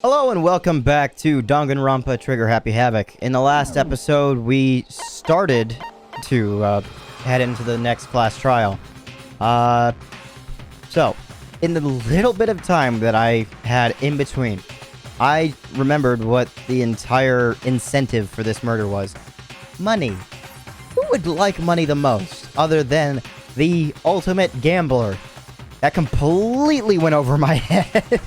Hello and welcome back to Danganronpa Trigger Happy Havoc. In the last episode, we started to head into the next class trial. So, in the little bit of time that I had in between, I remembered what the entire incentive for this murder was. Money. Who would like money the most, other than the ultimate gambler? That completely went over my head.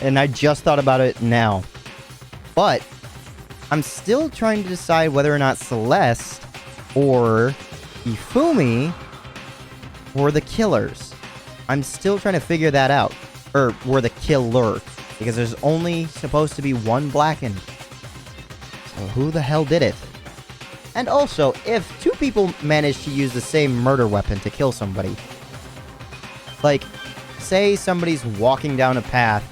And I just thought about it now. But I'm still trying to decide whether or not Celeste or Ifumi were the killers. I'm still trying to figure that out. Or were the killer. Because there's only supposed to be one blackened. So who the hell did it? And also, if two people manage to use the same murder weapon to kill somebody. Like, say somebody's walking down a path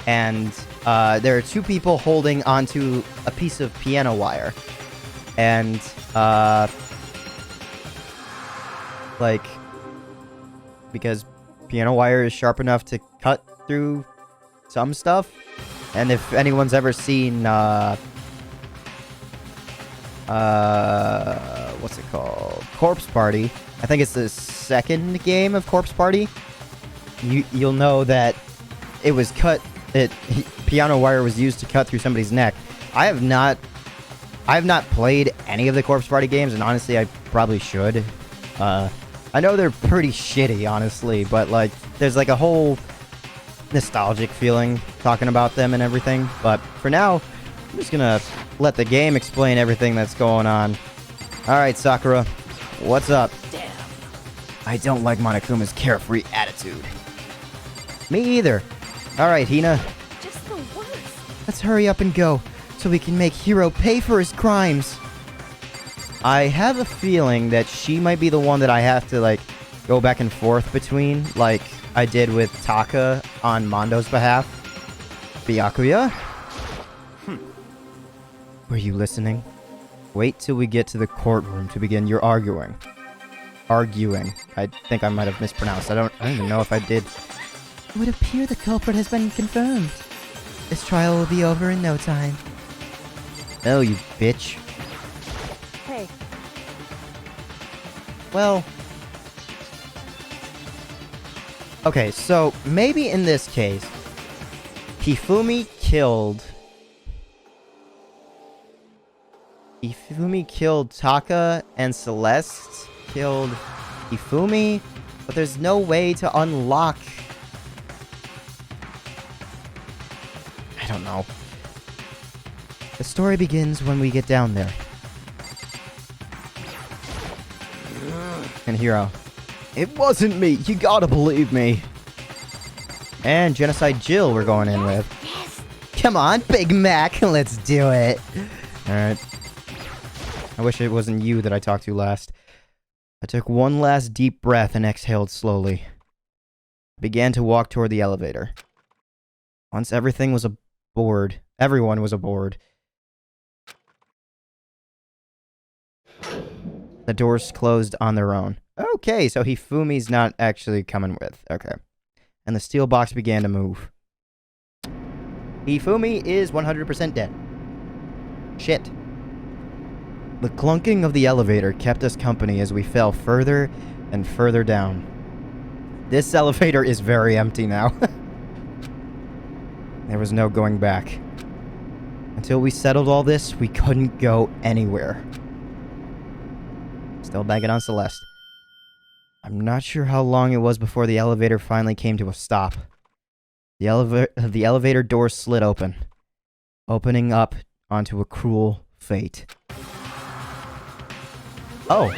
and there are two people holding onto a piece of piano wire. And, like, because piano wire is sharp enough to cut through some stuff. And if anyone's ever seen, what's it called? Corpse Party. I think it's the second game of Corpse Party. You'll know that it was cut. Piano wire was used to cut through somebody's neck. I have not played any of the Corpse Party games, and honestly, I probably should. I know they're pretty shitty, honestly, but like, there's like a whole nostalgic feeling talking about them and everything. But for now, I'm just gonna let the game explain everything that's going on. All right, Sakura, what's up? Damn. I don't like Monokuma's carefree attitude. Me either. Alright, Hina. Just the worst. Let's hurry up and go, so we can make Hiro pay for his crimes. I have a feeling that she might be the one that I have to, like, go back and forth between, like I did with Taka on Mondo's behalf. Byakuya? Were you listening? Wait till we get to the courtroom to begin your arguing. Arguing. I think I might have mispronounced. I don't even know if I did. It would appear the culprit has been confirmed. This trial will be over in no time. Oh, you bitch. Hey. Well... Okay, so maybe in this case, Ifumi killed Taka, and Celeste killed Ifumi, but there's no way to unlock... I don't know. The story begins when we get down there. And Hiro. It wasn't me! You gotta believe me! And Genocide Jill we're going in with. Yes. Come on, Big Mac! Let's do it! Alright. I wish it wasn't you that I talked to last. I took one last deep breath and exhaled slowly. I began to walk toward the elevator. Once everyone was aboard. The doors closed on their own. Okay, so Hifumi's not actually coming with. Okay. And the steel box began to move. Ifumi is 100% dead. Shit. The clunking of the elevator kept us company as we fell further and further down. This elevator is very empty now. There was no going back. Until we settled all this, we couldn't go anywhere. Still banging on Celeste. I'm not sure how long it was before the elevator finally came to a stop. The elevator door slid open, opening up onto a cruel fate. Oh.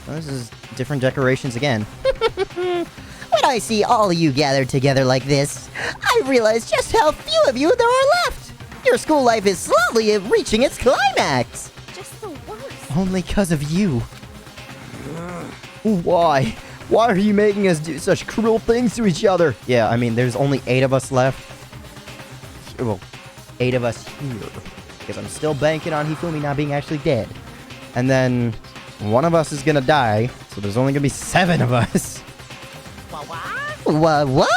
Well, this is different decorations again. When I see all of you gathered together like this, I realize just how few of you there are left. Your school life is slowly reaching its climax. Just the worst. Only 'cause of you. Why? Why are you making us do such cruel things to each other? Yeah, I mean, there's only 8 of us left. Well, 8 of us here. Because I'm still banking on Hifumi not being actually dead. And then one of us is gonna die, so there's only gonna be 7 of us. What?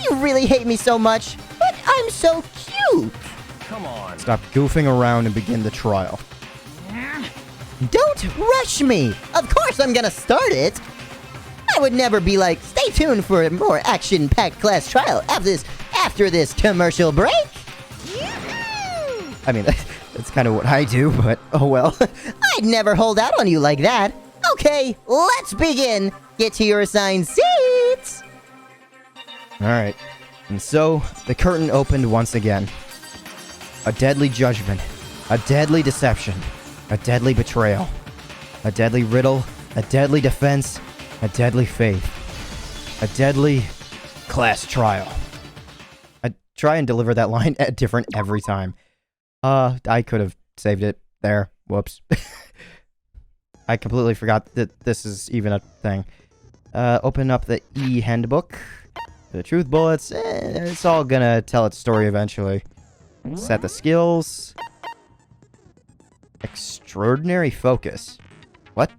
You really hate me so much? I'm so cute. Come on. Stop goofing around and begin the trial. Don't rush me. Of course I'm gonna start it. I would never be like, stay tuned for a more action-packed class trial after this commercial break. I mean, that's kind of what I do, but oh well. I'd never hold out on you like that. Okay, let's begin. Get to your assigned seats. Alright. And so, the curtain opened once again. A deadly judgment. A deadly deception. A deadly betrayal. A deadly riddle. A deadly defense. A deadly faith. A deadly class trial. I try and deliver that line different every time. I could have saved it there. Whoops. I completely forgot that this is even a thing. Open up the e-handbook. The truth bullets. It's all gonna tell its story eventually. Set the skills. Extraordinary focus. What?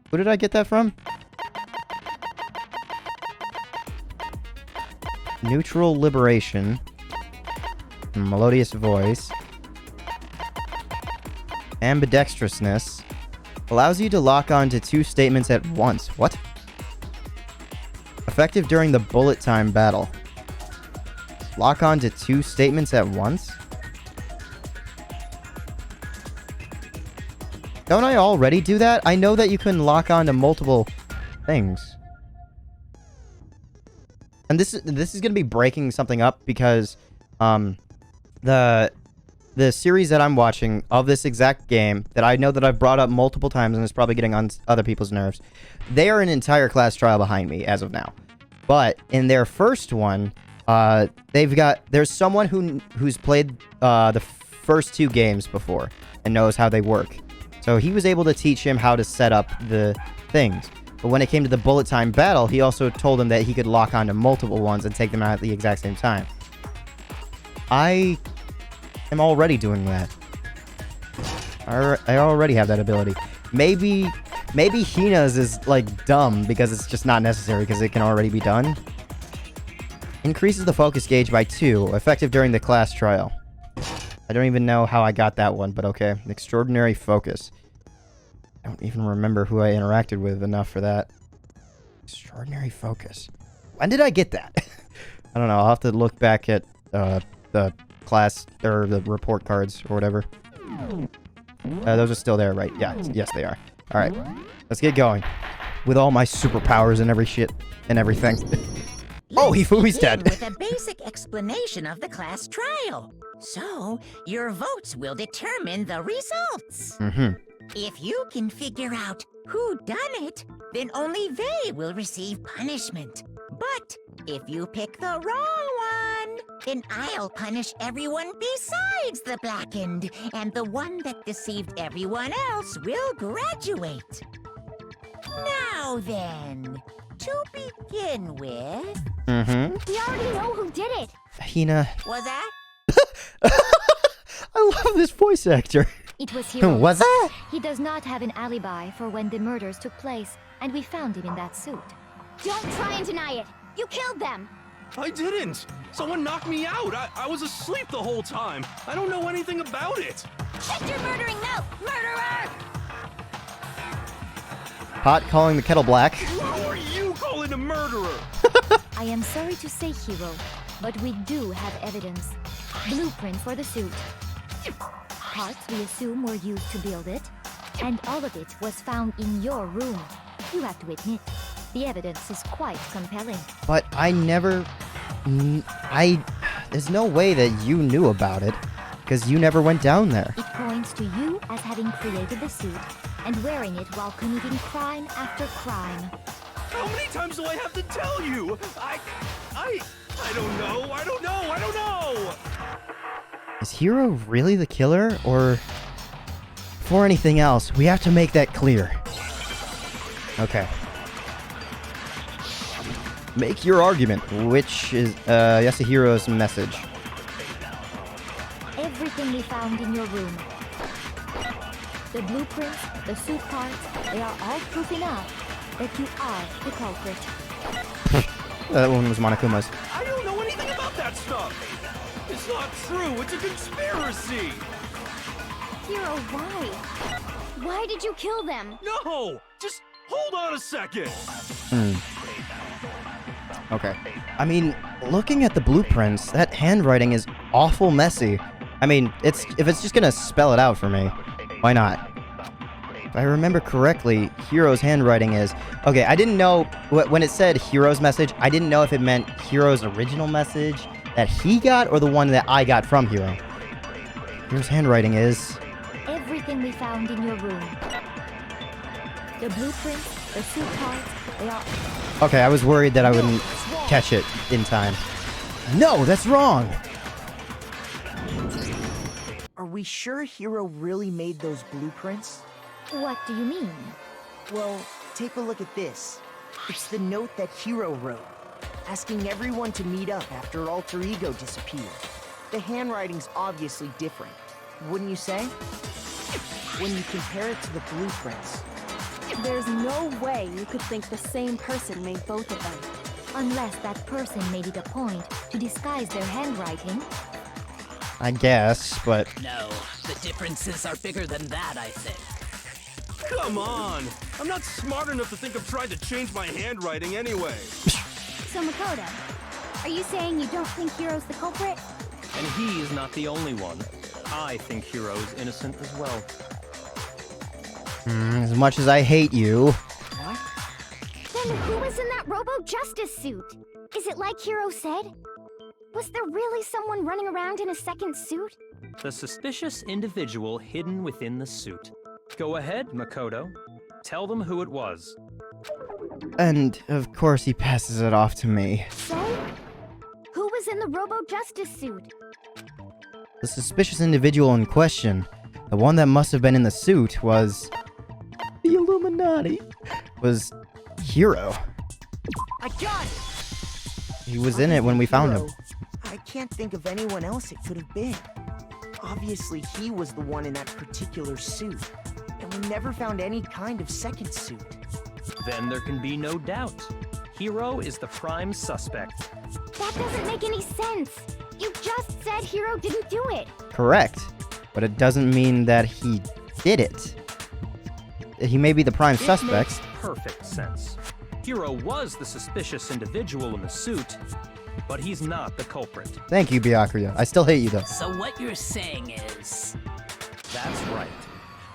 Who did I get that from? Neutral liberation. Melodious voice. Ambidextrousness. Allows you to lock on to 2 statements at once. What? Effective during the bullet time battle. Lock on to 2 statements at once? Don't I already do that? I know that you can lock on to multiple things. And this is going to be breaking something up because the series that I'm watching of this exact game that I know that I've brought up multiple times and is probably getting on other people's nerves, they are an entire class trial behind me as of now. But in their first one, there's someone who's played the first 2 games before and knows how they work. So he was able to teach him how to set up the things. But when it came to the bullet time battle, he also told him that he could lock onto multiple ones and take them out at the exact same time. I am already doing that. I already have that ability. Maybe Hina's is, like, dumb because it's just not necessary because it can already be done. Increases the focus gauge by 2, effective during the class trial. I don't even know how I got that one, but okay. Extraordinary focus. I don't even remember who I interacted with enough for that. Extraordinary focus. When did I get that? I don't know. I'll have to look back at the class or the report cards or whatever. Those are still there, right? Yeah. Yes, they are. All right. Let's get going. With all my superpowers and every shit and everything. Oh, he's dead. With a basic explanation of the class trial. So, your votes will determine the results. If you can figure out who done it, then only they will receive punishment. But if you pick the wrong one, then I'll punish everyone besides the blackened, and the one that deceived everyone else will graduate. Now then, to begin with... We already know who did it. Hina. Was that? I love this voice actor. It was Hiro. Was that? He does not have an alibi for when the murders took place, and we found him in that suit. Don't try and deny it. You killed them. I didn't. Someone knocked me out. I was asleep the whole time. I don't know anything about it. Shut your murdering mouth, murderer! Pot calling the kettle black. Who are you calling a murderer? I am sorry to say, Hiro, but we do have evidence. Blueprint for the suit. Parts we assume were used to build it, and all of it was found in your room. You have to admit, the evidence is quite compelling. But I never... There's no way that you knew about it, because you never went down there. It points to you as having created the suit and wearing it while committing crime after crime. How many times do I have to tell you? I don't know. I don't know. Is Hiro really the killer, or... Before anything else, we have to make that clear. Okay. Make your argument, which is Yasuhiro's message. Everything we found in your room. The blueprints, the suit parts, they are all proof enough that you are the culprit. That one was Monokuma's. I don't stuff. It's not true. It's a conspiracy. Hero, why? Why did you kill them? No! Just hold on a second. Okay. I mean, looking at the blueprints, that handwriting is awful messy. I mean, if it's just gonna spell it out for me, why not? If I remember correctly, Hero's handwriting is... Okay, I didn't know... When it said Hero's message, I didn't know if it meant Hero's original message that he got or the one that I got from Hero. Hero's handwriting is... Everything we found in your room. The blueprints, the suit cards, they are... Okay, I was worried that I wouldn't catch it in time. No, that's wrong! Are we sure Hero really made those blueprints? What do you mean? Well, take a look at this. It's the note that Hero wrote, asking everyone to meet up after Alter Ego disappeared. The handwriting's obviously different, wouldn't you say? When you compare it to the blueprints. There's no way you could think the same person made both of them. Unless that person made it a point to disguise their handwriting. I guess, but... No, the differences are bigger than that, I think. Come on! I'm not smart enough to think of trying to change my handwriting anyway. So Makoto, are you saying you don't think Hero's the culprit? And he is not the only one. I think Hero is innocent as well. As much as I hate you... What? Then who was in that Robo-Justice suit? Is it like Hero said? Was there really someone running around in a second suit? The suspicious individual hidden within the suit. Go ahead, Makoto. Tell them who it was. And, of course, he passes it off to me. So? Who was in the Robo-Justice suit? The suspicious individual in question, the one that must have been in the suit, was... The Illuminati. Was... Hero. I got it! He was in it when we found him. Hero, I can't think of anyone else it could have been. Obviously, he was the one in that particular suit. And we never found any kind of second suit. Then there can be no doubt. Hero is the prime suspect. That doesn't make any sense. You just said Hero didn't do it. Correct. But it doesn't mean that he did it. He may be the prime It suspect. makes perfect sense. Hero was the suspicious individual in the suit, but he's not the culprit. Thank you, Byakuya. I still hate you, though. So what you're saying is... That's right.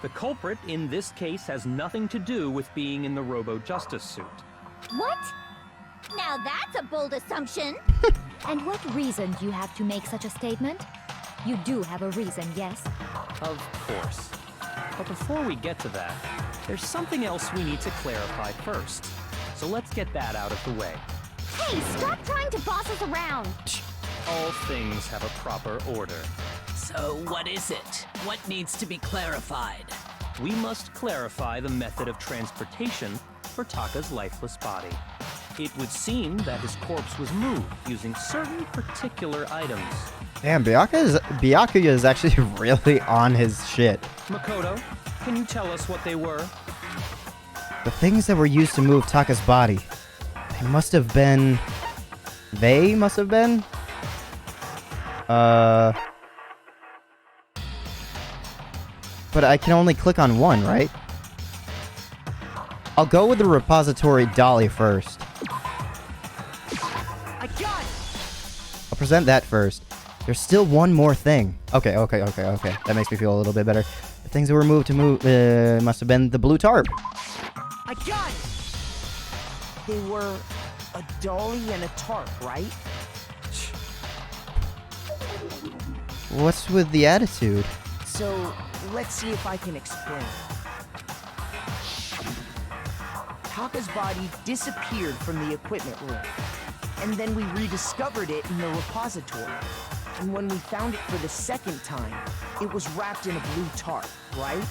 The culprit in this case has nothing to do with being in the Robo-Justice suit. What? Now that's a bold assumption. And what reason do you have to make such a statement? You do have a reason, yes? Of course. But before we get to that, there's something else we need to clarify first. So let's get that out of the way. Hey, stop trying to boss us around. All things have a proper order. So what is it? What needs to be clarified? We must clarify the method of transportation for Taka's lifeless body. It would seem that his corpse was moved using certain particular items. Damn, Byakuya is actually really on his shit. Makoto, can you tell us what they were? The things that were used to move Taka's body. They must have been... They must have been? But I can only click on one, right? I'll go with the repository dolly first. I got it! I'll present that first. There's still one more thing. Okay. That makes me feel a little bit better. The things that were moved to move must have been the blue tarp. I got it! They were a dolly and a tarp, right? What's with the attitude? So, let's see if I can explain. Taka's body disappeared from the equipment room, and then we rediscovered it in the repository. And when we found it for the second time, it was wrapped in a blue tarp, right?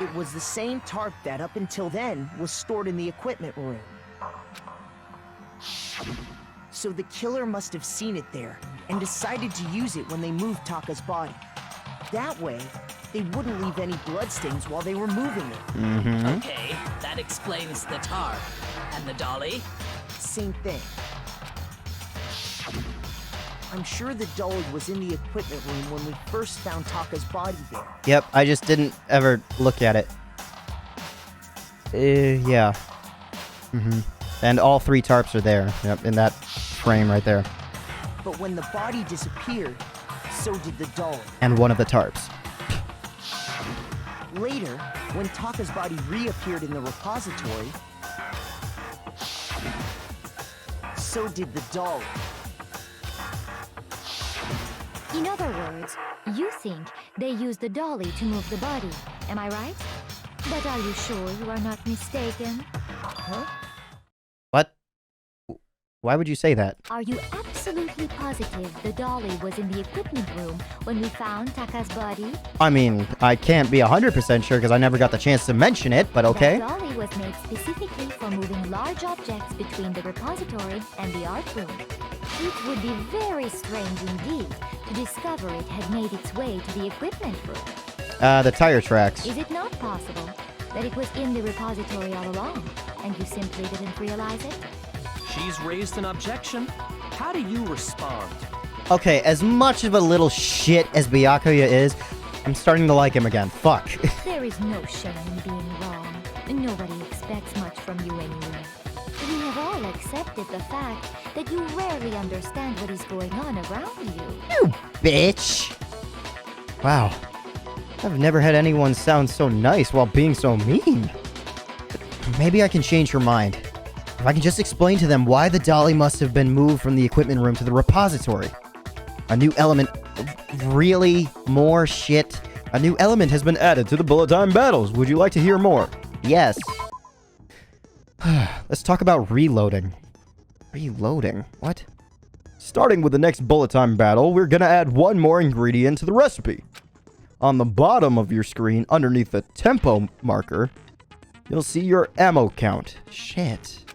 It was the same tarp that, up until then, was stored in the equipment room. So the killer must have seen it there, and decided to use it when they moved Taka's body. That way, they wouldn't leave any bloodstains while they were moving it. Okay, that explains the tarp. And the dolly? Same thing. I'm sure the dolly was in the equipment room when we first found Taka's body there. Yep, I just didn't ever look at it. Yeah. And all 3 tarps are there. Yep, in that frame right there. But when the body disappeared, so did the dolly. And one of the tarps. Later, when Taka's body reappeared in the repository, so did the dolly. In other words, you think they used the dolly to move the body, am I right? But are you sure you are not mistaken? Huh? What? Why would you say that? Are you absolutely positive the dolly was in the equipment room when we found Taka's body? I mean, I can't be 100% sure because I never got the chance to mention it, but okay. The dolly was made specifically for moving large objects between the repository and the art room. It would be very strange indeed to discover it had made its way to the equipment room. The tire tracks. Is it not possible that it was in the repository all along, and you simply didn't realize it? She's raised an objection. How do you respond? Okay, as much of a little shit as Byakuya is, I'm starting to like him again. Fuck. There is no shame in being wrong. Nobody expects much from you anyway. We have all accepted the fact that you rarely understand what is going on around you. You bitch! Wow. I've never had anyone sound so nice while being so mean. But maybe I can change her mind. If I can just explain to them why the dolly must have been moved from the equipment room to the repository. A new element... Really? More shit? A new element has been added to the bullet time battles. Would you like to hear more? Yes. Let's talk about reloading. Reloading? What? Starting with the next bullet time battle, we're gonna add one more ingredient to the recipe. On the bottom of your screen, underneath the tempo marker, you'll see your ammo count. Shit.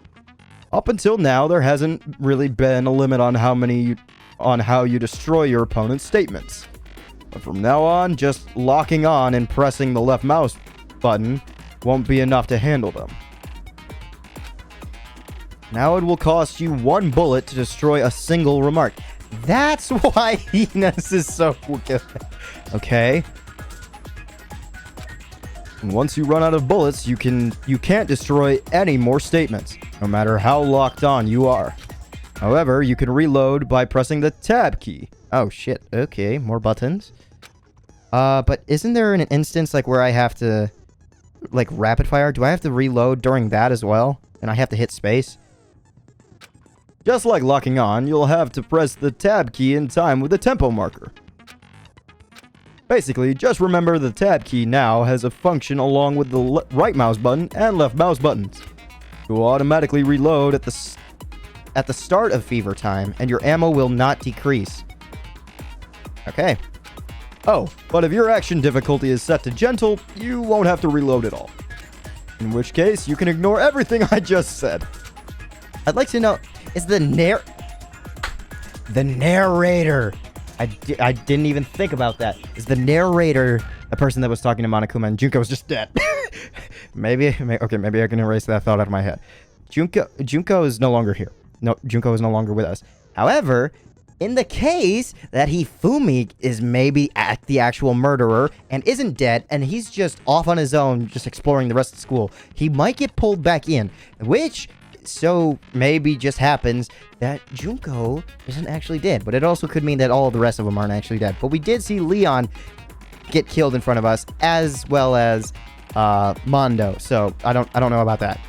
Up until now, there hasn't really been a limit on how you destroy your opponent's statements. But from now on, just locking on and pressing the left mouse button won't be enough to handle them. Now it will cost you 1 bullet to destroy a single remark. That's why Hina's is so good. Okay. And once you run out of bullets, you can't destroy any more statements, no matter how locked on you are. However, you can reload by pressing the tab key. Oh shit, okay, more buttons. But isn't there an instance like where I have to, like, rapid fire? Do I have to reload during that as well? And I have to hit space? Just like locking on, you'll have to press the tab key in time with the tempo marker. Basically, just remember the tab key now has a function along with the right mouse button and left mouse buttons. It will automatically reload at the start of fever time, and your ammo will not decrease. Okay. Oh, but if your action difficulty is set to gentle, you won't have to reload at all. In which case, you can ignore everything I just said. I'd like to know, is the narrator... I didn't even think about that. Is the narrator the person that was talking to Monokuma and Junko was just dead? maybe I can erase that thought out of my head. Junko is no longer here. No, Junko is no longer with us. However, in the case that Hifumi is maybe the actual murderer and isn't dead, and he's just off on his own, just exploring the rest of school, he might get pulled back in, which... So, maybe just happens that Junko isn't actually dead. But it also could mean that all of the rest of them aren't actually dead. But we did see Leon get killed in front of us, as well as Mondo. So, I don't know about that.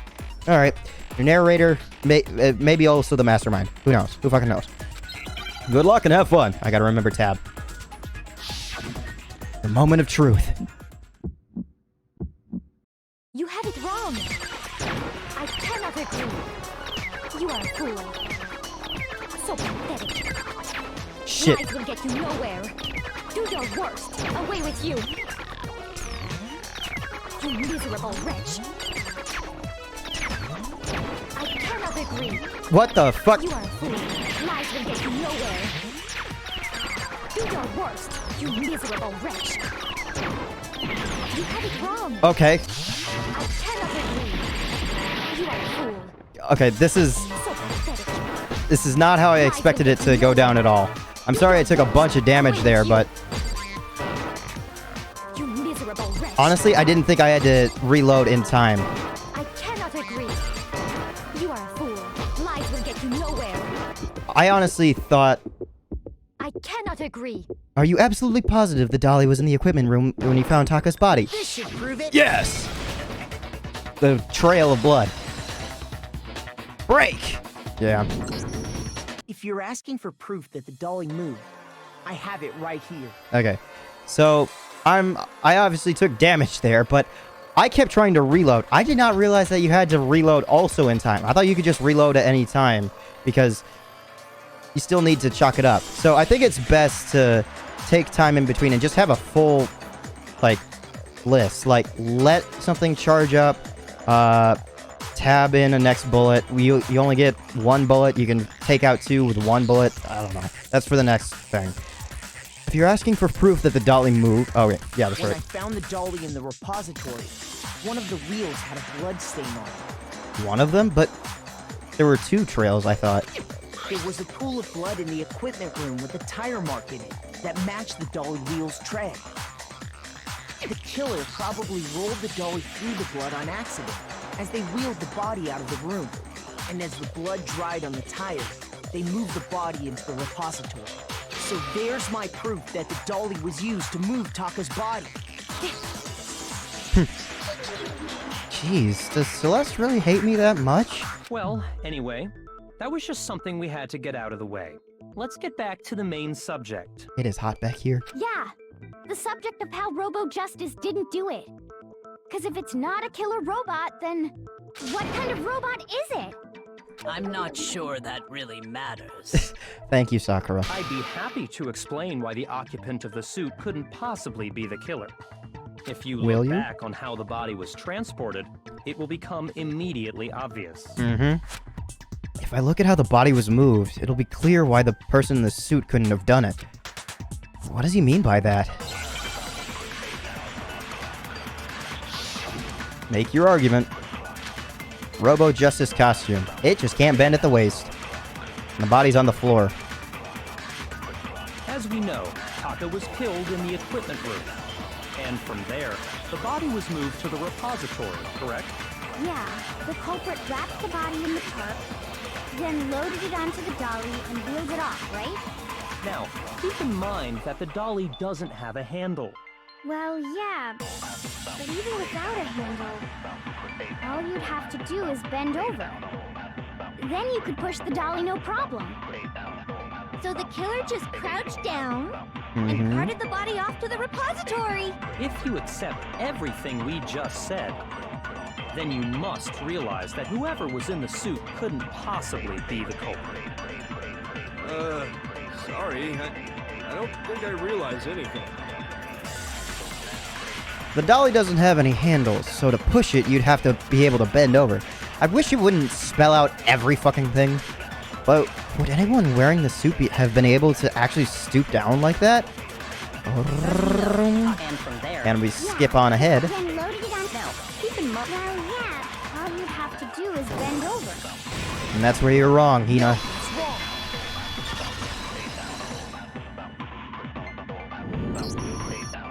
Alright. Your narrator, maybe also the mastermind. Who knows? Who fucking knows? Good luck and have fun. I gotta remember tab. The moment of truth. You have it wrong. I cannot agree. You are a fool. So pathetic. Shit. Lies will get you nowhere. Do your worst. Away with you. You miserable wretch. I cannot agree. What the fuck? You are a fool. Lies will get you nowhere. Do your worst. You miserable wretch. You have it wrong. Okay. I cannot agree. You are a fool. Okay, this is not how I expected it to go down at all. I'm sorry I took a bunch of damage there, but You miserable wretch. honestly, I didn't think I had to reload in time. I cannot agree. You are a fool. Lies will get you nowhere. I honestly thought... I cannot agree. Are you absolutely positive the dolly was in the equipment room when you found Taka's body? This should prove it. Yes! The trail of blood. Break! Yeah. If you're asking for proof that the dolly moved, I have it right here. Okay. So, I obviously took damage there, but I kept trying to reload. I did not realize that you had to reload also in time. I thought you could just reload at any time, because you still need to chalk it up. So I think it's best to take time in between and just have a full, like, list. Like, let something charge up, tab in a next bullet. You only get one bullet. You can take out two with one bullet. I don't know. That's for the next thing. If you're asking for proof that the dolly moved... Oh, yeah, that's When I right. found the dolly in the repository, one of the wheels had a blood stain on it. One of them? But there were two trails, I thought. There was a pool of blood in the equipment room with a tire mark in it that matched the dolly wheel's tread. The killer probably rolled the dolly through the blood on accident as they wheeled the body out of the room. And as the blood dried on the tires, they moved the body into the repository. So there's my proof that the dolly was used to move Taka's body. Jeez, does Celeste really hate me that much? Well, anyway, that was just something we had to get out of the way. Let's get back to the main subject. It is hot back here. Yeah, the subject of how Robo-Justice didn't do it. Because if it's not a killer robot, then what kind of robot is it? I'm not sure that really matters. Thank you, Sakura. I'd be happy to explain why the occupant of the suit couldn't possibly be the killer. If you Will look you? back on how the body was transported, it will become immediately obvious. Mm-hmm. If I look at how the body was moved, it'll be clear why the person in the suit couldn't have done it. What does he mean by that? Make your argument. Robo-Justice costume. It just can't bend at the waist. And the body's on the floor. As we know, Taka was killed in the equipment room. And from there, the body was moved to the repository, correct? Yeah, the culprit wrapped the body in the tarp, then loaded it onto the dolly and wheeled it off, right? Now, keep in mind that the dolly doesn't have a handle. Well, yeah, but even without a handle, all you'd have to do is bend over. Then you could push the dolly no problem. So the killer just crouched down and carted the body off to the repository. If you accept everything we just said, then you must realize that whoever was in the suit couldn't possibly be the culprit. Sorry, I don't think I realize anything. The dolly doesn't have any handles, so to push it, you'd have to be able to bend over. I wish it wouldn't spell out every fucking thing. But would anyone wearing the suit have been able to actually stoop down like that? And from there, And we skip on ahead. Then loaded it on. Now, keep in mind. Well, yeah, all you'd have to do is bend over. And that's where you're wrong, Hina.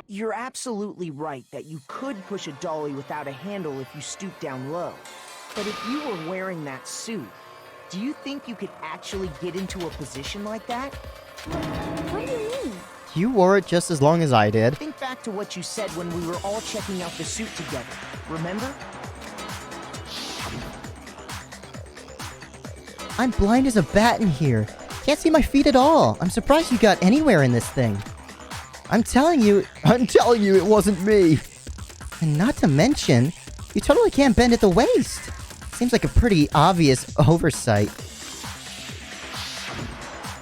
You're absolutely right that you could push a dolly without a handle if you stoop down low. But if you were wearing that suit, do you think you could actually get into a position like that? What do you mean? You wore it just as long as I did. Think back to what you said when we were all checking out the suit together. Remember? I'm blind as a bat in here. Can't see my feet at all. I'm surprised you got anywhere in this thing. I'm telling you it wasn't me. And not to mention, you totally can't bend at the waist. Seems like a pretty obvious oversight.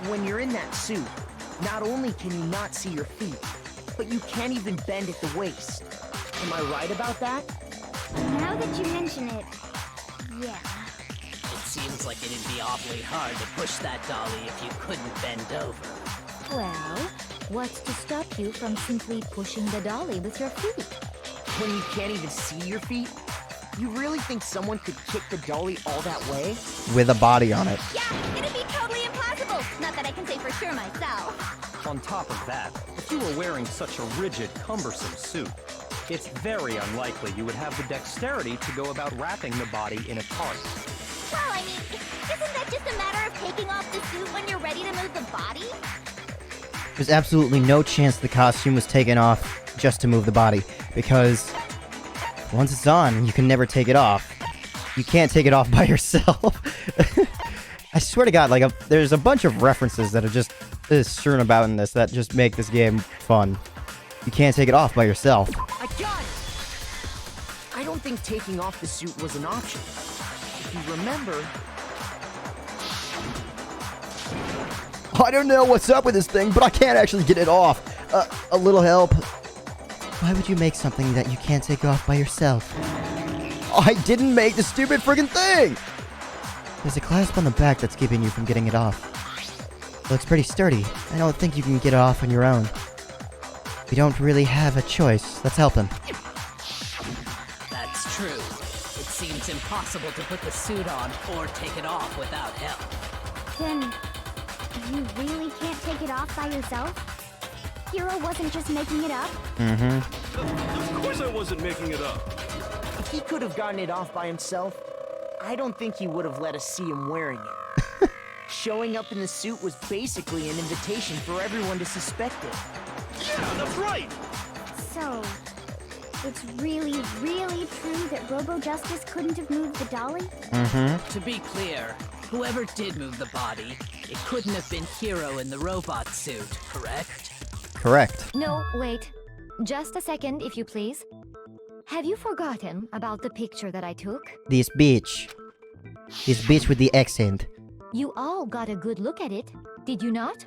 When you're in that suit, not only can you not see your feet, but you can't even bend at the waist. Am I right about that? Now that you mention it, yeah. It seems like it'd be awfully hard to push that dolly if you couldn't bend over. Well, what's to stop you from simply pushing the dolly with your feet? When you can't even see your feet? You really think someone could kick the dolly all that way? With a body on it. Yeah, it'd be totally impossible. Not that I can say for sure myself. On top of that, if you were wearing such a rigid, cumbersome suit, it's very unlikely you would have the dexterity to go about wrapping the body in a tarp. Well, I mean, isn't that just a matter of taking off the suit when you're ready to move the body? There's absolutely no chance the costume was taken off just to move the body, because once it's on, you can never take it off. You can't take it off by yourself. I swear to God, like, there's a bunch of references that are just strewn about in this that just make this game fun. You can't take it off by yourself. I got it! I don't think taking off the suit was an option. If you remember... I don't know what's up with this thing, but I can't actually get it off. A little help. Why would you make something that you can't take off by yourself? I didn't make the stupid friggin' thing! There's a clasp on the back that's keeping you from getting it off. It looks pretty sturdy. I don't think you can get it off on your own. We don't really have a choice. Let's help him. That's true. It seems impossible to put the suit on or take it off without help. Then, you really can't take it off by yourself? Hero wasn't just making it up? Of course I wasn't making it up. If he could have gotten it off by himself, I don't think he would have let us see him wearing it. Showing up in the suit was basically an invitation for everyone to suspect it. Yeah, that's right! So, it's really, really true that Robo Justice couldn't have moved the dolly? To be clear, whoever did move the body, it couldn't have been Hero in the robot suit, correct? Correct. No, wait. Just a second, if you please. Have you forgotten about the picture that I took? This bitch. This bitch with the accent. You all got a good look at it, did you not?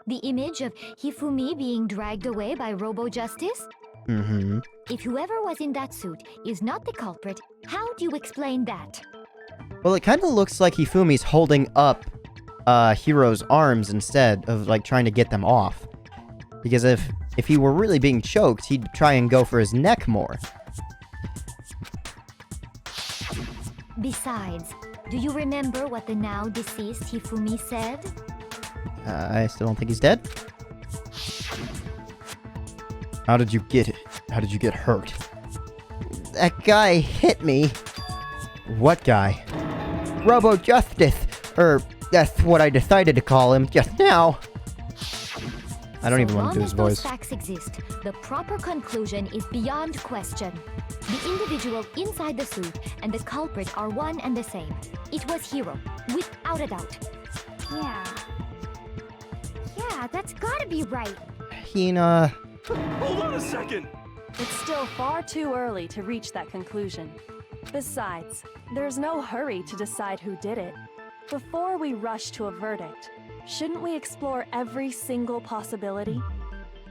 The image of Hifumi being dragged away by Robo Justice? If whoever was in that suit is not the culprit, how do you explain that? Well, it kind of looks like Hifumi's holding up Hiro's arms instead of, like, trying to get them off. Because if he were really being choked, he'd try and go for his neck more. Besides, do you remember what the now deceased Hifumi said? I still don't think he's dead. How did you get hurt? That guy hit me. What guy? Robo Justice. That's what I decided to call him just now. I don't even want to do his voice. So long as those facts exist, the proper conclusion is beyond question. The individual inside the suit and the culprit are one and the same. It was Hiro, without a doubt. Yeah, that's gotta be right. Hina... Hold on a second! It's still far too early to reach that conclusion. Besides, there's no hurry to decide who did it. Before we rush to a verdict, shouldn't we explore every single possibility?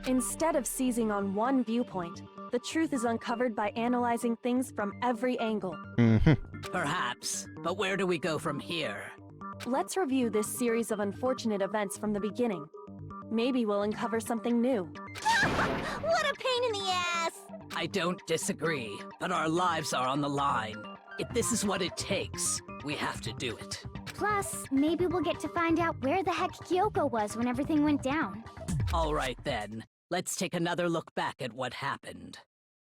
Instead of seizing on one viewpoint, the truth is uncovered by analyzing things from every angle. Perhaps, but where do we go from here? Let's review this series of unfortunate events from the beginning. Maybe we'll uncover something new. What a pain in the ass! I don't disagree, but our lives are on the line. If this is what it takes, we have to do it. Plus, maybe we'll get to find out where the heck Kyoko was when everything went down. All right then, let's take another look back at what happened.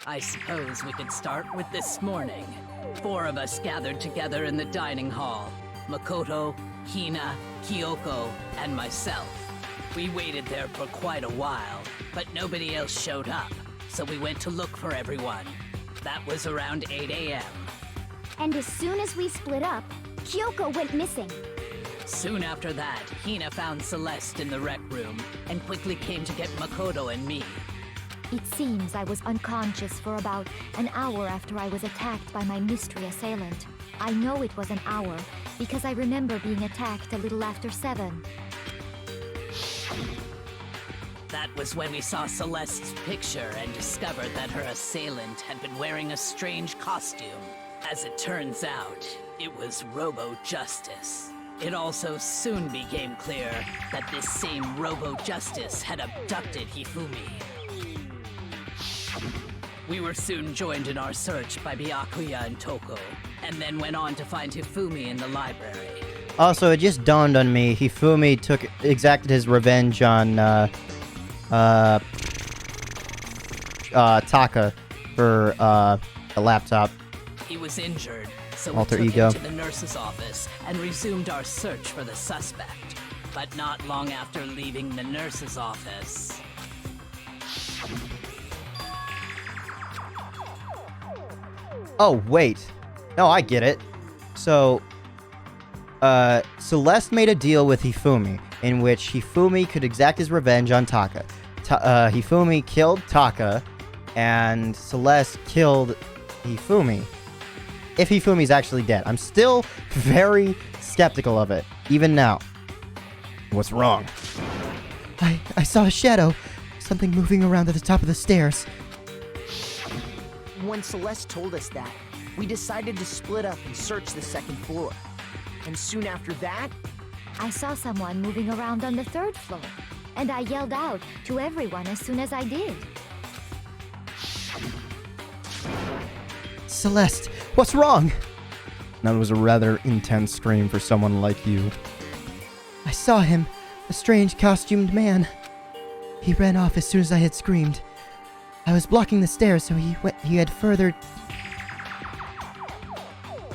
I suppose we could start with this morning. 4 of us gathered together in the dining hall. Makoto, Hina, Kyoko, and myself. We waited there for quite a while, but nobody else showed up, so we went to look for everyone. That was around 8 a.m. And as soon as we split up, Kyoko went missing. Soon after that, Hina found Celeste in the rec room and quickly came to get Makoto and me. It seems I was unconscious for about an hour after I was attacked by my mystery assailant. I know it was an hour because I remember being attacked a little after 7. That was when we saw Celeste's picture and discovered that her assailant had been wearing a strange costume. As it turns out, it was Robo Justice. It also soon became clear that this same Robo Justice had abducted Hifumi. We were soon joined in our search by Byakuya and Toko, and then went on to find Hifumi in the library. Also, it just dawned on me, Hifumi exacted his revenge on Taka for a laptop. He was injured, so Alter we took ego. him to the nurse's office and resumed our search for the suspect. But not long after leaving the nurse's office... Oh, wait. No, I get it. So, Celeste made a deal with Hifumi, in which Hifumi could exact his revenge on Taka. Hifumi killed Taka, and Celeste killed Hifumi. If Hifumi's actually dead. I'm still very skeptical of it, even now. What's wrong? I saw a shadow. Something moving around at the top of the stairs. When Celeste told us that, we decided to split up and search the second floor. And soon after that, I saw someone moving around on the 3rd floor, and I yelled out to everyone as soon as I did. Celeste, what's wrong? That was a rather intense scream for someone like you. I saw him, a strange costumed man. He ran off as soon as I had screamed. I was blocking the stairs, so he had further...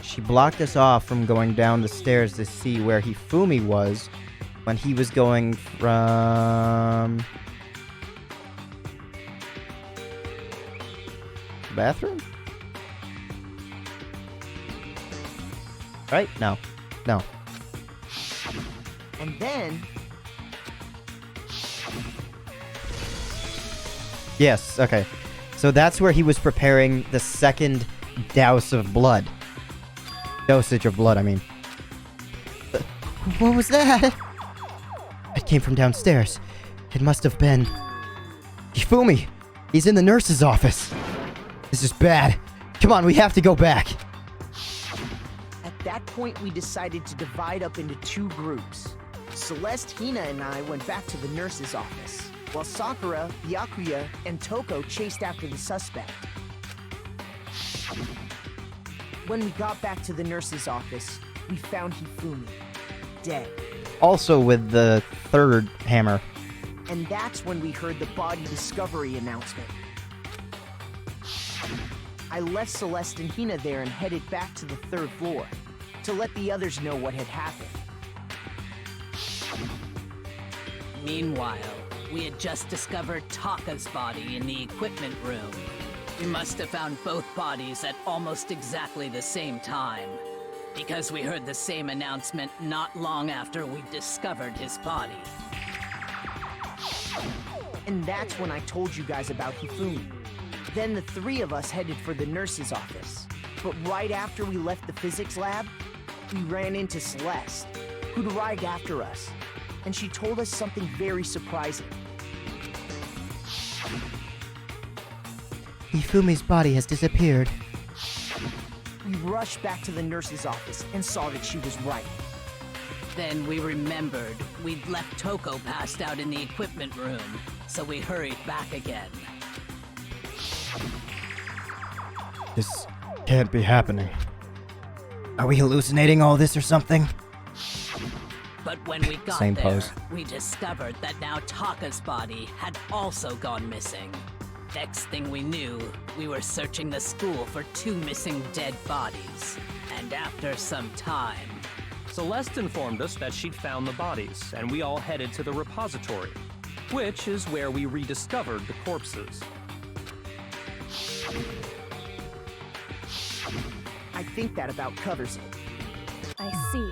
She blocked us off from going down the stairs to see where Hifumi was when he was going from... bathroom? Right? No. No. and then... Yes, okay. So that's where he was preparing the second dosage of blood, I mean. What was that? It came from downstairs. It must have been... Hifumi! He's in the nurse's office! This is bad. Come on, we have to go back. At that point, we decided to divide up into two groups. Celeste, Hina, and I went back to the nurse's office, while Sakura, Byakuya, and Toko chased after the suspect. When we got back to the nurse's office, we found Hifumi, dead. Also with the third hammer. And that's when we heard the body discovery announcement. I left Celeste and Hina there and headed back to the third floor to let the others know what had happened. Meanwhile, we had just discovered Taka's body in the equipment room. We must have found both bodies at almost exactly the same time, because we heard the same announcement not long after we discovered his body. And that's when I told you guys about Hifumi. Then the three of us headed for the nurse's office. But right after we left the physics lab, we ran into Celeste, who'd arrived after us. And she told us something very surprising. Hifumi's body has disappeared. We rushed back to the nurse's office and saw that she was right. Then we remembered we'd left Toko passed out in the equipment room, so we hurried back again. This can't be happening. Are we hallucinating all this or something? But when we got Same there, pose. we discovered that now Taka's body had also gone missing. Next thing we knew, we were searching the school for 2 missing dead bodies. And after some time... Celeste informed us that she'd found the bodies, and we all headed to the repository, which is where we rediscovered the corpses. I think that about covers it. I see.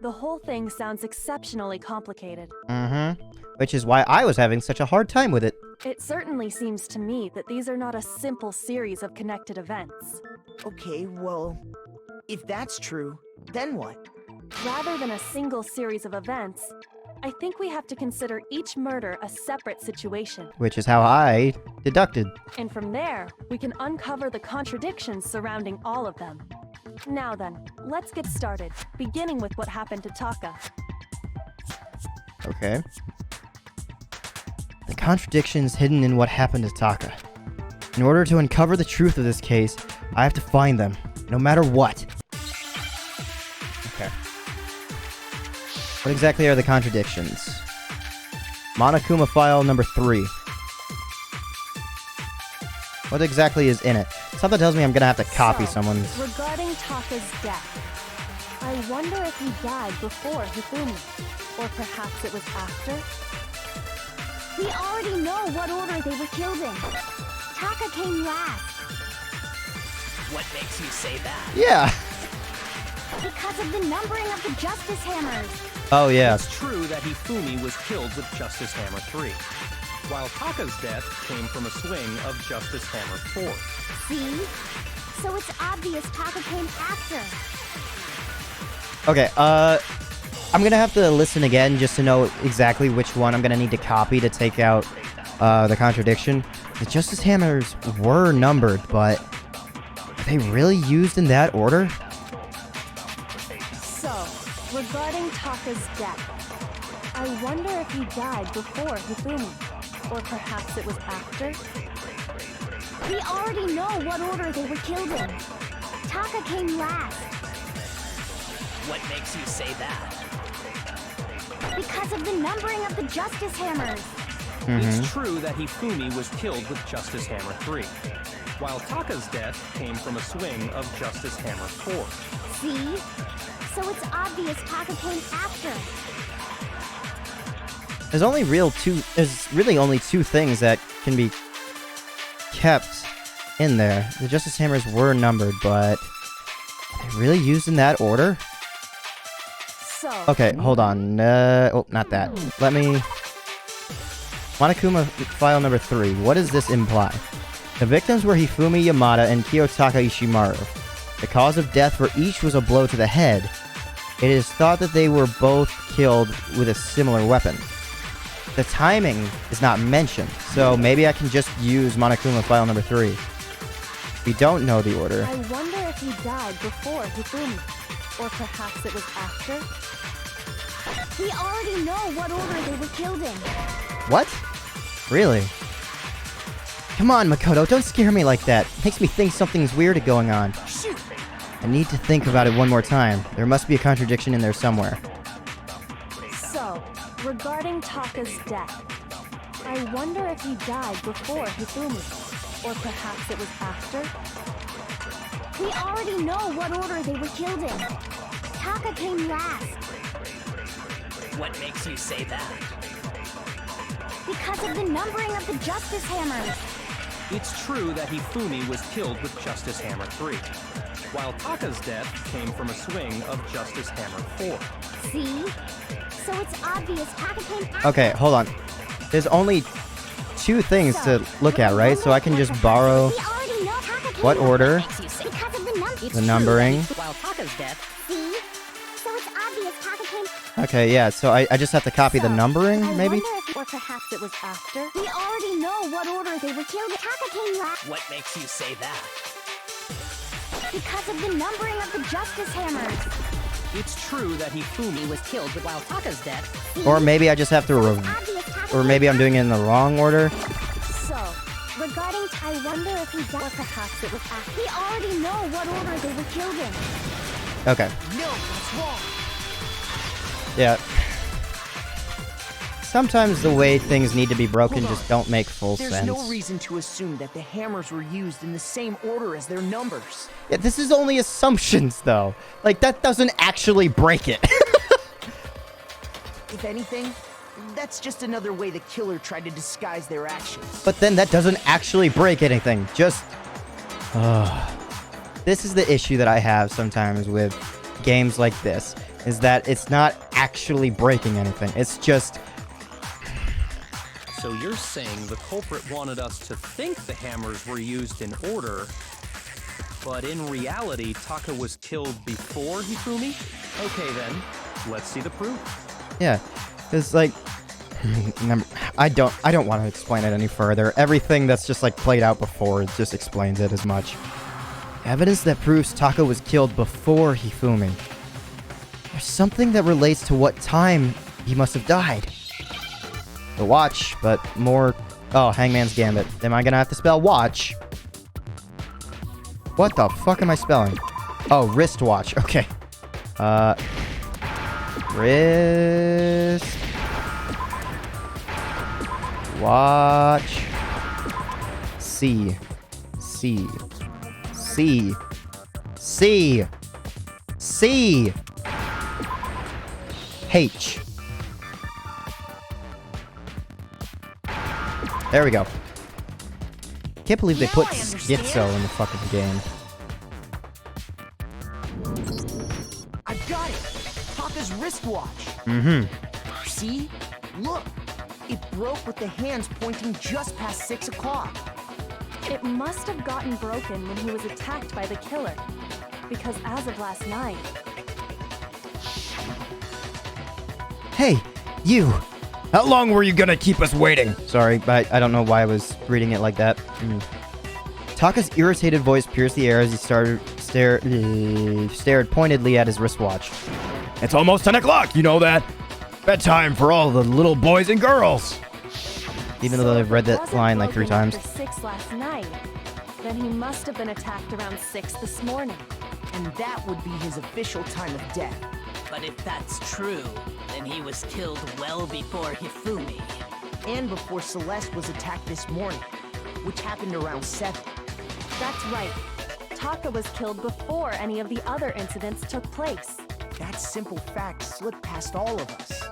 The whole thing sounds exceptionally complicated. Mm-hmm. Which is why I was having such a hard time with it. It certainly seems to me that these are not a simple series of connected events. Okay, well, if that's true, then what? Rather than a single series of events, I think we have to consider each murder a separate situation. Which is how I deducted. And from there, we can uncover the contradictions surrounding all of them. Now then, let's get started, beginning with what happened to Taka. Okay. The contradictions hidden in what happened to Taka. In order to uncover the truth of this case, I have to find them, no matter what. Okay. What exactly are the contradictions? Monokuma file number 3. What exactly is in it? Something tells me I'm gonna have to copy someone's. Regarding Taka's death, I wonder if he died before Hifumi, or perhaps it was after? We already know what order they were killed in. Taka came last. What makes you say that? Yeah. Because of the numbering of the Justice Hammers. Oh, yeah. It's true that Hifumi was killed with Justice Hammer 3, while Taka's death came from a swing of Justice Hammer 4. See? So it's obvious Taka came after. Okay, I'm gonna have to listen again just to know exactly which one I'm gonna need to copy to take out the contradiction. The Justice Hammers were numbered, but are they really used in that order? So, regarding Taka's death, I wonder if he died before Hifumi, or perhaps it was after? We already know what order they were killed in. Taka came last. What makes you say that? Because of the numbering of the Justice Hammers. It's true that Hifumi was killed with Justice Hammer 3, while Taka's death came from a swing of Justice Hammer 4. See? So it's obvious Taka came after. There's really only two things that can be kept in there. The Justice Hammers were numbered, but are they really used in that order? So, Okay, hold on. Oh, not that. Let me... Monokuma file number 3. What does this imply? The victims were Hifumi Yamada and Kiyotaka Ishimaru. The cause of death for each was a blow to the head. It is thought that they were both killed with a similar weapon. The timing is not mentioned, so maybe I can just use Monokuma file number 3. We don't know the order. I wonder if he died before Hifumi, or perhaps it was after? We already know what order they were killed in. What? Really? Come on, Makoto, don't scare me like that. Makes me think something's weird going on. I need to think about it one more time. There must be a contradiction in there somewhere. So, regarding Taka's death, I wonder if he died before Hifumi, or perhaps it was after? We already know what order they were killed in. Taka came last. What makes you say that? Because of the numbering of the Justice Hammers. It's true that Hifumi was killed with Justice Hammer 3, while Taka's death came from a swing of Justice Hammer 4. See? So it's obvious Taka came after. Okay, hold on. There's only two things to look at, right? So I can just borrow We already know Taka came what last. order, Because of the numbering. the numbering. While Taka's death, See? So it's obvious Taka came. Okay, yeah, so I just have to copy the numbering, I maybe? wonder if, or perhaps it was after? We already know what order they were killed in. Taka came last. what makes you say that? Because of the numbering of the Justice Hammers. It's true that Hifumi Was killed while Taka's death. Or maybe I just have to... Obvious Taka Or maybe I'm doing it in the wrong order. So, regarding I wonder if he died. Or perhaps it was after. We already know what order they were killed in. Okay. No, that's wrong. Yeah. Sometimes the way things need to be broken just don't make full There's sense. no reason to assume that the hammers were used in the same order as their numbers. Yeah, this is only assumptions, though. Like, that doesn't actually break it. If anything, that's just another way the killer tried to disguise their actions. But then that doesn't actually break anything. Just... This is the issue that I have sometimes with games like this. Is that it's not actually breaking anything. It's just... So you're saying the culprit wanted us to think the hammers were used in order, but in reality, Taka was killed before Hifumi? Okay then, let's see the proof. Yeah. It's like... I don't want to explain it any further. Everything that's just like played out before just explains it as much. Evidence that proves Taka was killed before Hifumi. There's something that relates to what time he must have died. The watch, but more... Oh, Hangman's Gambit. Am I gonna have to spell watch? What the fuck am I spelling? Oh, wristwatch. Okay. Wrist... Watch. C. C. C. C. C. H. There we go. Can't believe they put schizo in the fucking game. I've got it! Taka's wristwatch! Mm-hmm. See? Look! It broke with the hands pointing just past 6 o'clock. It must have gotten broken when he was attacked by the killer. Because as of last night... Hey, you! How long were you gonna keep us waiting? Sorry, but I don't know why I was reading it like that. Taka's irritated voice pierced the air as he stared pointedly at his wristwatch. It's almost 10 o'clock, you know that? Bedtime for all the little boys and girls! Even though they've read that line like 3 times. After 6 last night, then he must have been attacked around 6 this morning. And that would be his official time of death. But if that's true, then he was killed well before Hifumi. And before Celeste was attacked this morning, which happened around 7. That's right. Taka was killed before any of the other incidents took place. That simple fact slipped past all of us.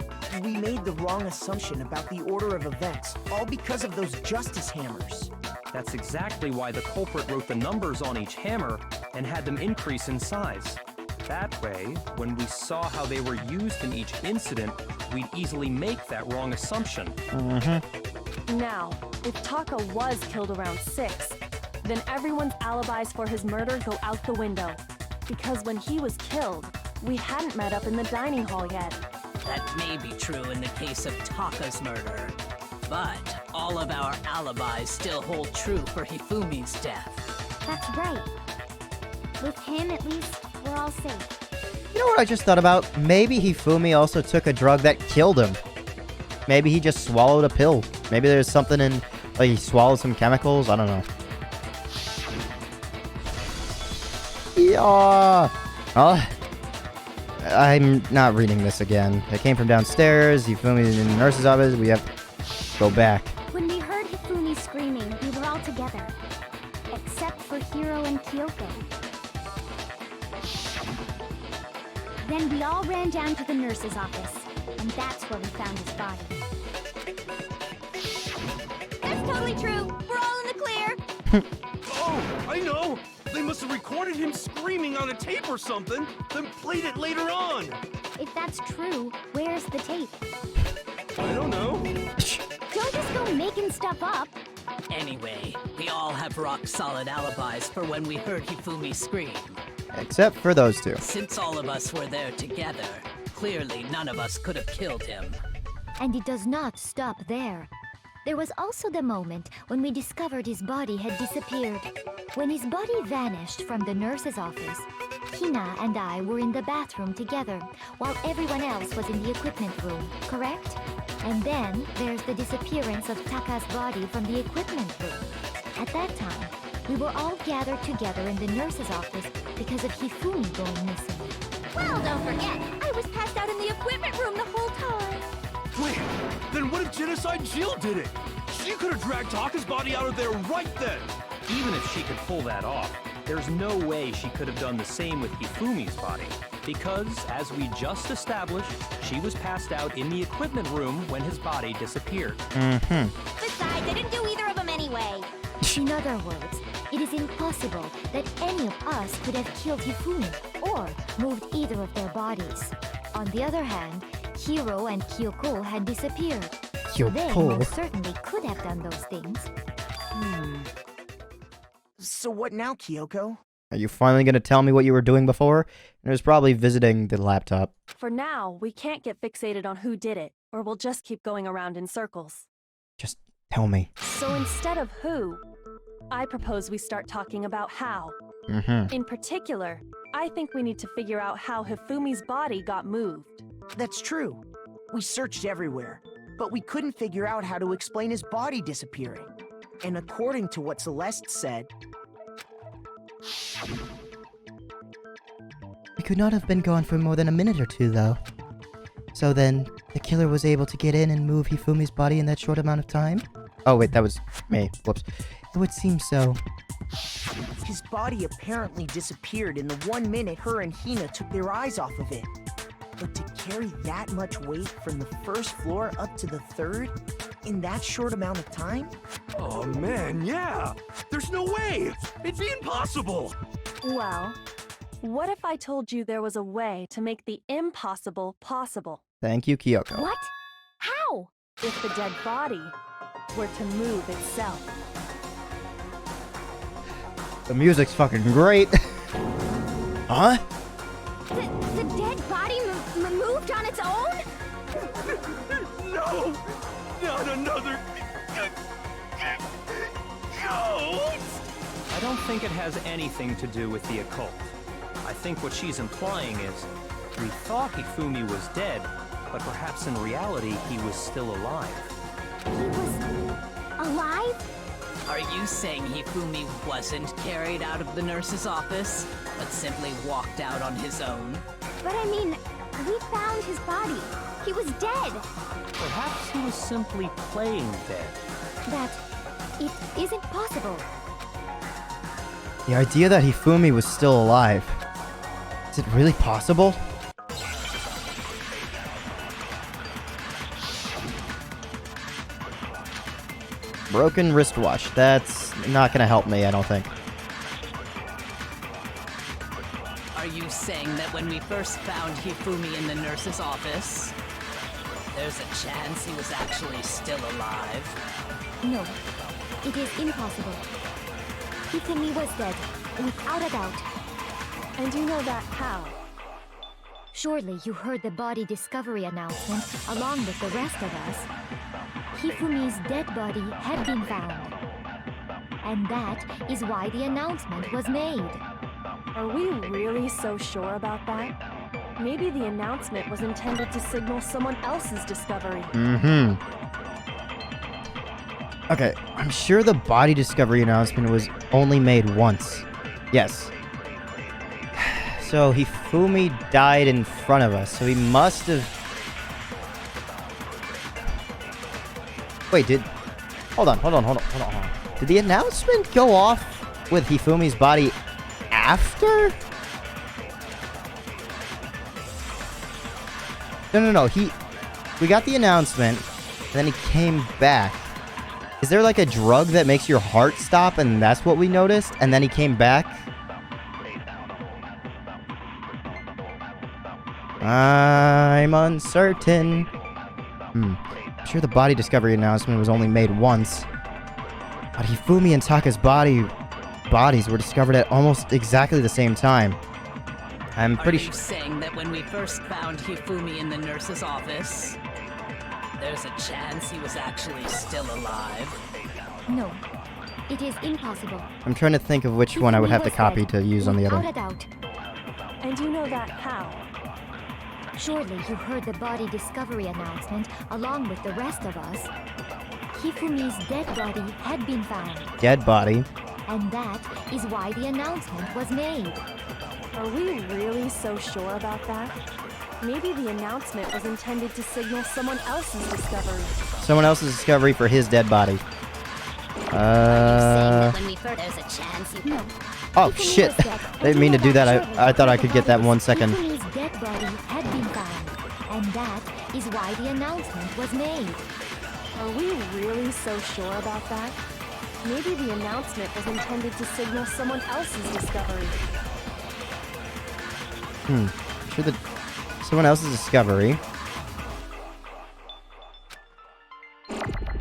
We made the wrong assumption about the order of events, all because of those justice hammers. That's exactly why the culprit wrote the numbers on each hammer and had them increase in size. That way, when we saw how they were used in each incident, we'd easily make that wrong assumption. Now, if Taka was killed around 6, then everyone's alibis for his murder go out the window. Because when he was killed, we hadn't met up in the dining hall yet. That may be true in the case of Taka's murder. But all of our alibis still hold true for Hifumi's death. That's right. With him, at least, we're all safe. You know what I just thought about? Maybe Hifumi also took a drug that killed him. Maybe he just swallowed a pill. Maybe there's something in... like he swallowed some chemicals? I don't know. Yeah. I'm not reading this again. It came from downstairs. Hifumi's in the nurse's office. We have to go back. When we heard Hifumi screaming, we were all together. Except for Hiro and Kyoko. Then we all ran down to the nurse's office. And that's where we found his body. That's totally true. We're all in the clear. Oh, I know! They must have recorded him screaming on a tape or something, then played it later on! If that's true, where's the tape? I don't know. Don't just go making stuff up. Anyway, we all have rock-solid alibis for when we heard Hifumi scream. Except for those two. Since all of us were there together, clearly none of us could have killed him. And it does not stop there. There was also the moment when we discovered his body had disappeared. When his body vanished from the nurse's office, Hina and I were in the bathroom together, while everyone else was in the equipment room, correct? And then there's the disappearance of Taka's body from the equipment room. At that time, we were all gathered together in the nurse's office because of Hifumi going missing. Well, don't forget, I was passed out in the equipment room the whole time. Wait, then what if Genocide Jill did it? She could have dragged Taka's body out of there right then! Even if she could pull that off, there's no way she could have done the same with Hifumi's body. Because, as we just established, she was passed out in the equipment room when his body disappeared. Besides, I didn't do either of them anyway. In other words, it is impossible that any of us could have killed Hifumi or moved either of their bodies. On the other hand, Hiro and Kyoko had disappeared. So they most certainly could have done those things. So what now, Kyoko? Are you finally going to tell me what you were doing before? It was probably visiting the laptop. For now, we can't get fixated on who did it, or we'll just keep going around in circles. Just tell me. So instead of who, I propose we start talking about how. In particular, I think we need to figure out how Hifumi's body got moved. That's true. We searched everywhere, but we couldn't figure out how to explain his body disappearing. And according to what Celeste said... We could not have been gone for more than a minute or two, though. So then, the killer was able to get in and move Hifumi's body in that short amount of time? Oh, wait, that was me. Whoops. It would seem so. His body apparently disappeared in the 1 minute her and Hina took their eyes off of it. But to carry that much weight from the first floor up to the third in that short amount of time? Oh man, yeah. There's no way. It'd be impossible. Well, what if I told you there was a way to make the impossible possible? Thank you, Kyoko. What? How? If the dead body were to move itself. The music's fucking great. Huh? The dead body moved on its own? No, not another ghost. I don't think it has anything to do with the occult. I think what she's implying is, we thought Hifumi was dead, but perhaps in reality he was still alive. He was alive? Are you saying Hifumi wasn't carried out of the nurse's office, but simply walked out on his own? But I mean, we found his body. He was dead. Perhaps he was simply playing dead. That it isn't possible. The idea that Hifumi was still alive. Is it really possible? Broken wristwatch. That's not gonna help me, I don't think. Are you saying that when we first found Hifumi in the nurse's office, there's a chance he was actually still alive? No, it is impossible. Hifumi was dead, without a doubt. And you know that how? Surely you heard the body discovery announcement along with the rest of us. Hifumi's dead body had been found. And that is why the announcement was made. Are we really so sure about that? Maybe the announcement was intended to signal someone else's discovery. Okay, I'm sure the body discovery announcement was only made once. Yes. So Hifumi died in front of us, so he must have... Wait, hold on. Did the announcement go off with Hifumi's body after? No. We got the announcement, and then he came back. Is there like a drug that makes your heart stop, and that's what we noticed? And then he came back? I'm uncertain. I'm sure the body discovery announcement was only made once. But Hifumi and Taka's bodies were discovered at almost exactly the same time. I'm pretty sure... Are you saying that when we first found Hifumi in the nurse's office, there's a chance he was actually still alive? No, it is impossible. I'm trying to think of which one I would have to copy to use on the other. Without a doubt. And you know that how? Surely you heard the body discovery announcement along with the rest of us. Hifumi's dead body had been found. Dead body. And that is why the announcement was made. Are we really so sure about that? Maybe the announcement was intended to signal someone else's discovery. Someone else's discovery for his dead body. No. Oh shit! I didn't mean to do that. I thought I could get that in 1 second. Hifumi's dead body had been found, and that is why the announcement was made. Are we really so sure about that? Maybe the announcement was intended to signal someone else's discovery. Sure that someone else's discovery.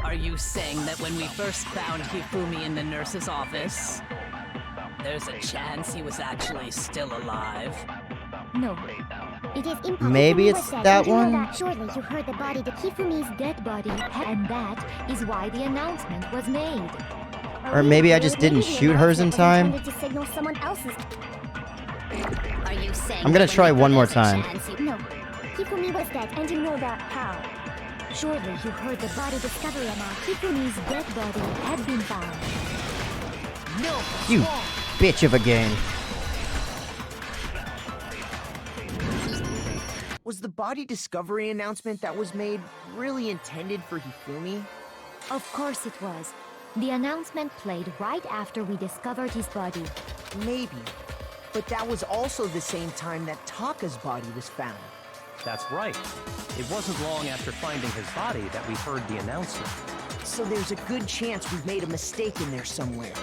Are you saying that when we first found Hifumi in the nurse's office, there's a chance he was actually still alive? No. It is impossible. Maybe it's that one? Surely you heard the body, the Hifumi's dead body, and that is why the announcement was made. Or maybe I just didn't shoot hers in time. To signal someone else's. Are you saying I'm gonna try one more time. No. Hifumi was dead, And you know that how? surely you heard the body discovery announcement. Hifumi's dead body had been found. No. You bitch of a game. Was the body discovery announcement that was made really intended for Hifumi? Of course it was. The announcement played right after we discovered his body. Maybe. But that was also the same time that Taka's body was found. That's right. It wasn't long after finding his body that we heard the announcement. So there's a good chance we've made a mistake in there somewhere.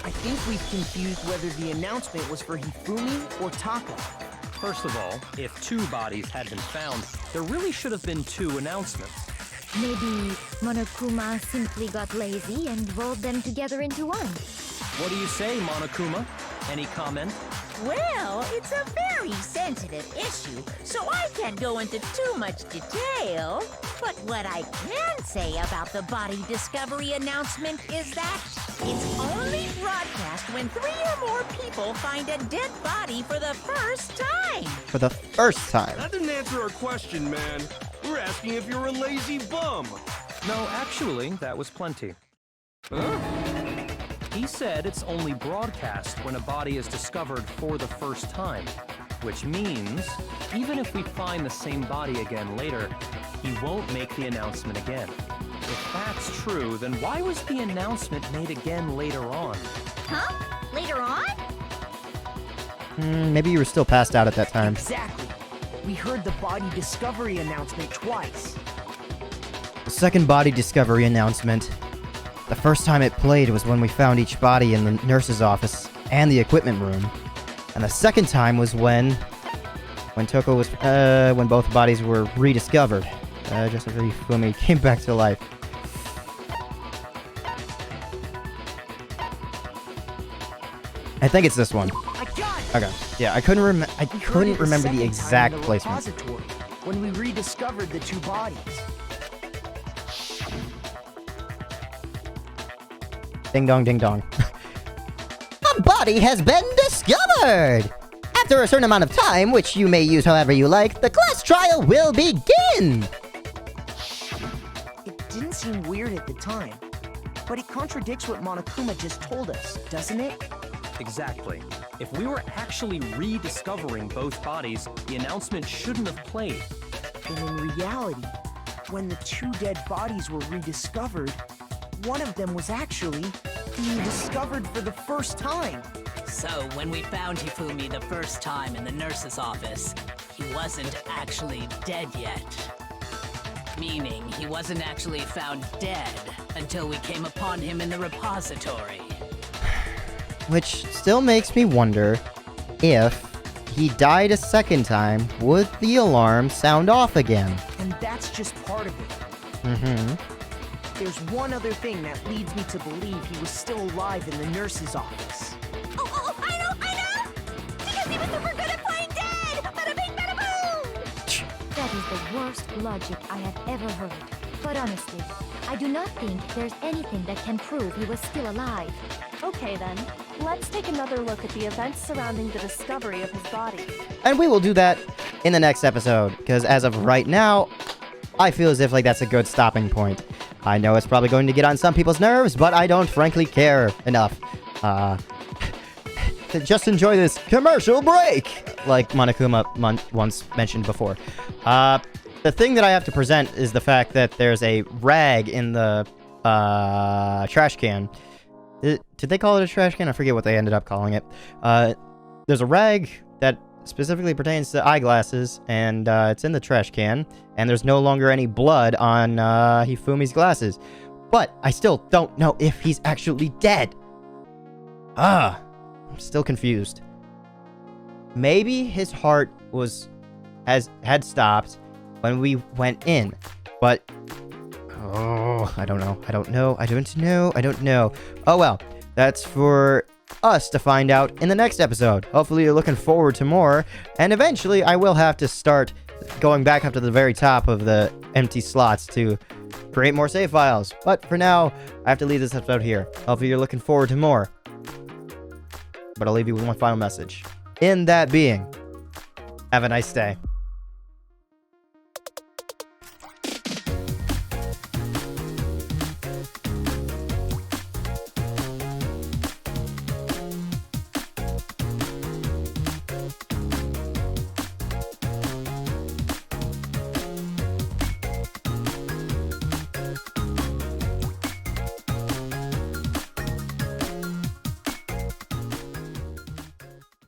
I think we've confused whether the announcement was for Hifumi or Taka. First of all, if 2 bodies had been found, there really should have been 2 announcements. Maybe Monokuma simply got lazy and rolled them together into one. What do you say, Monokuma? Any comment? Well, it's a very sensitive issue, so I can't go into too much detail. But what I can say about the body discovery announcement is that it's only broadcast when 3 or more people find a dead body for the first time. For the first time. That didn't answer our question, man. We're asking if you're a lazy bum. No, actually, that was plenty. He said it's only broadcast when a body is discovered for the first time, which means even if we find the same body again later, he won't make the announcement again. If that's true, then why was the announcement made again later on? Huh? Later on? Maybe you were still passed out at that time. Exactly. We heard the body discovery announcement twice. The second body discovery announcement. The first time it played was when we found each body in the nurse's office and the equipment room. And the second time was when Toko was, when both bodies were rediscovered. Just after Hifumi came back to life. I think it's this one. I got it! Okay. Yeah, I couldn't remember the second exact time in the placement. repository, when we rediscovered the 2 bodies. Ding dong, ding dong. A body has been discovered! After a certain amount of time, which you may use however you like, the class trial will begin! It didn't seem weird at the time, but it contradicts what Monokuma just told us, doesn't it? Exactly. If we were actually rediscovering both bodies, the announcement shouldn't have played. And in reality, when the 2 dead bodies were rediscovered, one of them was actually being discovered for the first time. So, when we found Hifumi the first time in the nurse's office, he wasn't actually dead yet. Meaning, he wasn't actually found dead until we came upon him in the repository. Which still makes me wonder if he died a second time, would the alarm sound off again? And that's just part of it. There's one other thing that leads me to believe he was still alive in the nurse's office. Oh, I know! Because he was super good at playing dead! Bada bing, bada boom! That is the worst logic I have ever heard. But honestly, I do not think there's anything that can prove he was still alive. Okay then, let's take another look at the events surrounding the discovery of his body. And we will do that in the next episode, because as of right now, I feel as if that's a good stopping point. I know it's probably going to get on some people's nerves, but I don't frankly care enough. To just enjoy this commercial break, like Monokuma once mentioned before. The thing that I have to present is the fact that there's a rag in the trash can. Did they call it a trash can? I forget what they ended up calling it. There's a rag that specifically pertains to eyeglasses, and it's in the trash can, and there's no longer any blood on Hifumi's glasses. But I still don't know if he's actually dead. I'm still confused. Maybe his heart had stopped when we went in, but I don't know. Oh well, that's for us to find out in the next episode. Hopefully you're looking forward to more, and eventually I will have to start going back up to the very top of the empty slots to create more save files. But for now, I have to leave this episode here. Hopefully you're looking forward to more. But I'll leave you with one final message. In that being, have a nice day.